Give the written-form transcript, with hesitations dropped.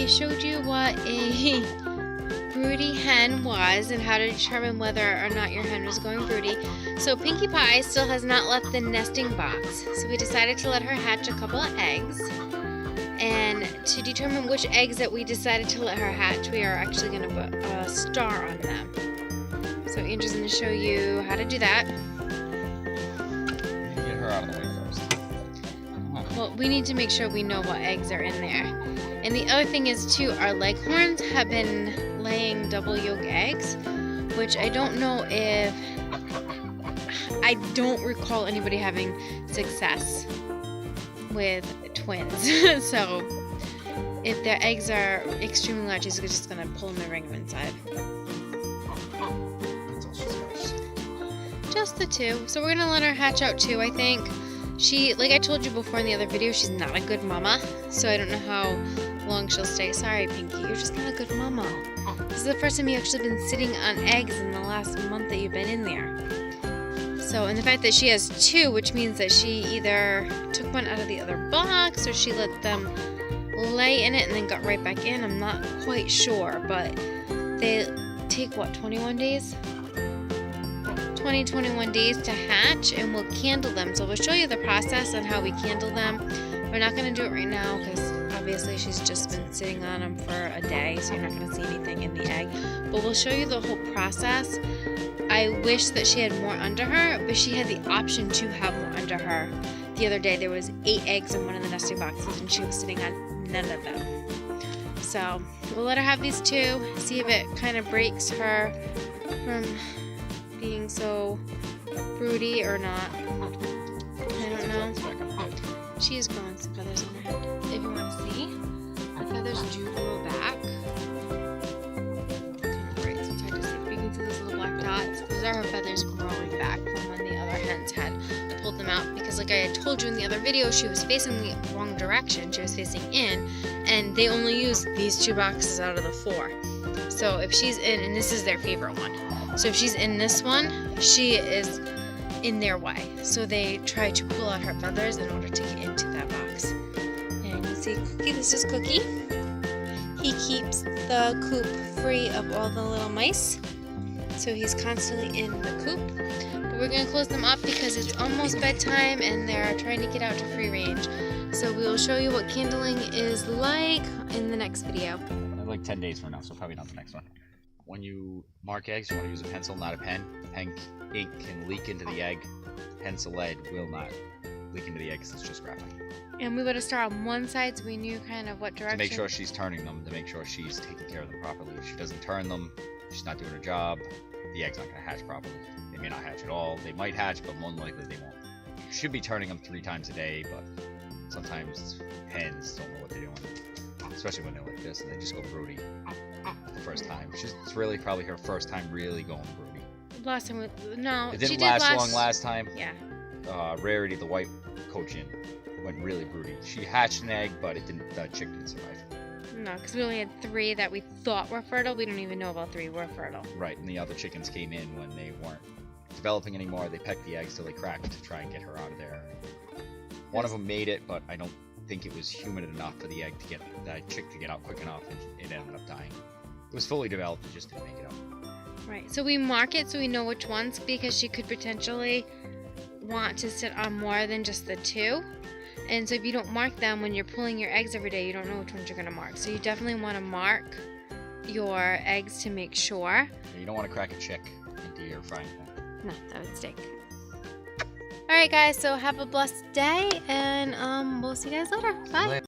I showed you what a broody hen was and how to determine whether or not your hen was going broody. So Pinkie Pie still has not left the nesting box, so we decided to let her hatch a couple of eggs. And to determine which eggs that we decided to let her hatch, we are actually going to put a star on them. So Andrew's going to show you how to do that. Get her out of the way first. Well, we need to make sure we know what eggs are in there. And the other thing is too, our leghorns have been laying double yolk eggs, which I don't know if, I don't recall anybody having success with twins. So if their eggs are extremely large, he's just gonna pull them and bring them inside. Just the two. So we're gonna let her hatch out too, I think. She, like I told you before in the other video, she's not a good mama, so I don't know how long she'll stay. Sorry, Pinkie, you're just not a good mama. This is the first time you've actually been sitting on eggs in the last month that you've been in there. So, and the fact that she has two, which means that she either took one out of the other box or she let them lay in it and then got right back in. I'm not quite sure, but they take, what, 21 days? 21 days to hatch, and we'll candle them. So we'll show you the process on how we candle them. We're not going to do it right now because obviously she's just been sitting on them for a day, so you're not going to see anything in the egg. But we'll show you the whole process. I wish that she had more under her, but she had the option to have more under her. The other day there was 8 eggs in one of the nesting boxes and she was sitting on none of them. So we'll let her have these two, see if it kind of breaks her from being so broody or not. I don't know. She is growing some feathers on her head. If you want to see, the feathers do grow back. Kind of bright, so it's hard to see. But you can see those little black dots. Those are her feathers growing back from when the other hens had pulled them out. Because like I had told you in the other video, she was facing the wrong direction. She was facing in, and they only use these 2 boxes out of the 4. So if she's in, and this is their favorite one. So if she's in this one, she is in their way. So they try to pull out her feathers in order to get into that box. And you see Cookie, this is Cookie. He keeps the coop free of all the little mice. So he's constantly in the coop. But we're gonna close them up because it's almost bedtime and they're trying to get out to free range. So we will show you what candling is like in the next video. Like 10 days from now, so probably not the next one. When you mark eggs, you want to use a pencil, not a pen. Ink can leak into the egg. Pencil lead will not leak into the egg because it's just graphite. And we would have started on one side so we knew kind of what direction. To make sure she's turning them, to make sure she's taking care of them properly. If she doesn't turn them, she's not doing her job, the egg's not going to hatch properly. They may not hatch at all. They might hatch, but more than likely they won't. You should be turning them 3 times a day, but sometimes hens don't know what they're doing. Especially when they're like this and they just go broody the first time. It's really probably her first time really going broody. Last time, it didn't last long last time. Yeah. Rarity, the white cochin, went really broody. She hatched an egg, but the chick didn't survive. No, because we only had 3 that we thought were fertile. We don't even know about 3 were fertile. Right, and the other chickens came in when they weren't developing anymore. They pecked the eggs till they cracked to try and get her out of there. One of them made it, but I don't think it was humid enough for the egg to get that chick to get out quick enough, and it ended up dying. It was fully developed, it just didn't make it out. Right, so we mark it so we know which ones, because she could potentially want to sit on more than just the 2. And so if you don't mark them when you're pulling your eggs every day, you don't know which ones you're going to mark. So you definitely want to mark your eggs to make sure. You don't want to crack a chick into your frying pan. No, that would stink. Alright guys, so have a blessed day, and we'll see you guys later. Bye!